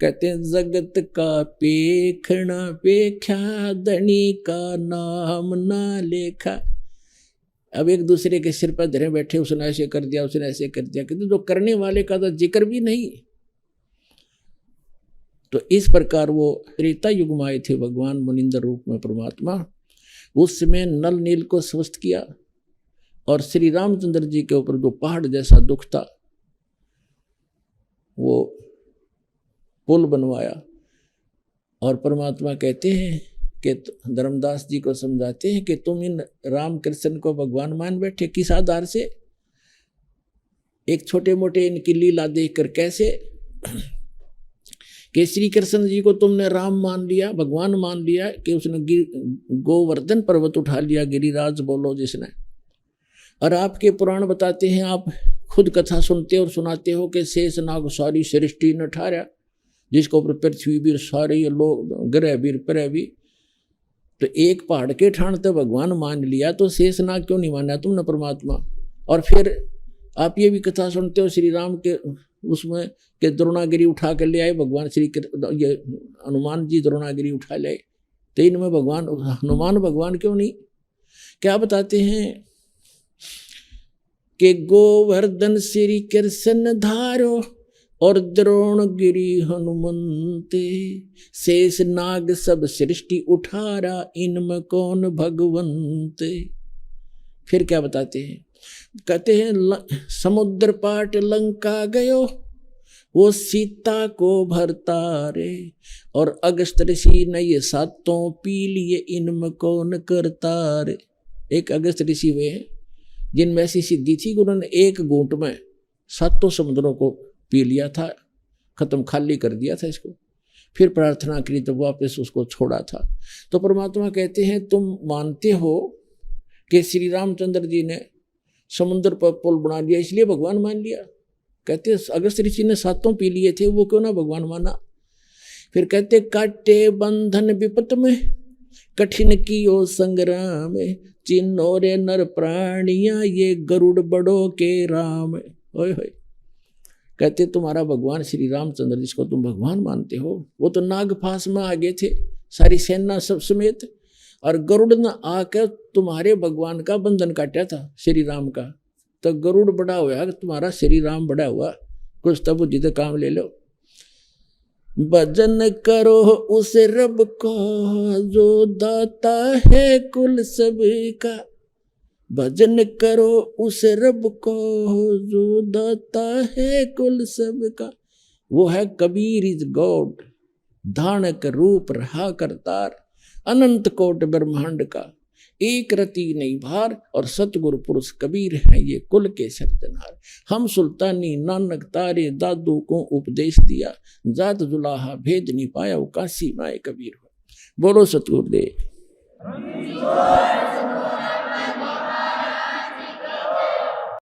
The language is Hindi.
कहते हैं जगत का पेखना पेख्या धनी का नाम ना लेखा। अब एक दूसरे के सिर पर धरे बैठे, उसने ऐसे कर दिया, उसने ऐसे कर दिया, किंतु जो करने वाले का तो जिक्र भी नहीं। तो इस प्रकार वो त्रेता युग में आए थे भगवान मुनिंदर रूप में परमात्मा। उस समय नल नील को स्वस्थ किया और श्री रामचंद्र जी के ऊपर जो पहाड़ जैसा दुख था वो पुल बनवाया। और परमात्मा कहते हैं कि धर्मदास जी को समझाते हैं कि तुम इन राम कृष्ण को भगवान मान बैठे, किस आधार से? एक छोटे मोटे इनकी लीला देखकर कैसे कि श्री कृष्ण जी को तुमने राम मान लिया, भगवान मान लिया कि उसने गोवर्धन पर्वत उठा लिया, गिरिराज बोलो जिसने। और आपके पुराण बताते हैं, आप खुद कथा सुनते और सुनाते हो कि शेष नाग सारी सृष्टि न ठारा, जिसको ऊपर पृथ्वी भी सारे ये लोग ग्रह भी प्रह भी। तो एक पहाड़ के ठाण तो भगवान मान लिया, तो शेष नाग क्यों नहीं माना तुमने परमात्मा? और फिर आप ये भी कथा सुनते हो श्री राम के उसमें कि द्रोणागिरी उठा कर ले आए भगवान श्री ये हनुमान जी द्रोणागिरी उठा ले आए, तो इनमें भगवान हनुमान भगवान क्यों नहीं? क्या बताते हैं कि गोवर्धन श्री कृष्ण धारो और द्रोणगिरी हनुमंते, शेष नाग सब सृष्टि उठारा, इनमें कौन भगवंते। फिर क्या बताते हैं? कहते हैं समुद्र पाट लंका गयो, वो सीता को भरता रे, और अगस्त ऋषि ने ये सातों पी लिए, इनमें कौन करता रे। एक अगस्त ऋषि वे हैं जिनमें ऐसी सिद्धि थी कि उन्होंने एक घूंट में सातों समुद्रों को पी लिया था, खत्म खाली कर दिया था इसको। फिर प्रार्थना करी तो वापस उसको छोड़ा था। तो परमात्मा कहते हैं तुम मानते हो कि श्री रामचंद्र जी ने समुद्र पर पुल बना लिया इसलिए भगवान मान लिया। कहते अगस्त ऋषि ने सातों पी लिए थे, वो क्यों ना भगवान माना। फिर कहते काटे बंधन विपत में, कठिन कियो संग्राम, चिन्हो रे नर प्राणिया, ये गरुड़ बड़ो के राम। ओए होए, कहते तुम्हारा भगवान श्री रामचंद्र जिसको तुम भगवान मानते हो, वो तो नागफास में आ गए थे सारी सेना सब समेत, और गरुड़ ने आकर तुम्हारे भगवान का बंधन काटा था श्री राम का। तो गरुड़ बड़ा हुआ, तुम्हारा श्री राम बड़ा हुआ, कुछ तब बुद्धि तो काम ले लो। भजन करो उस रब को जो दाता है कुल सबका, भजन करो उस रब को जो दाता है कुल सबका। वो है कबीर इज गॉड, धानक रूप रहा करतार, अनंत कोट ब्रह्मांड का, एक रति नहीं भार, और सतगुरु पुरुष कबीर है ये कुल के सर्जनहार। हम सुल्तानी नानक तारे दादू को उपदेश दिया, जात जुलाहा भेद नहीं पाया, वो काशी माए कबीर हो। बोलो सतगुरुदेव।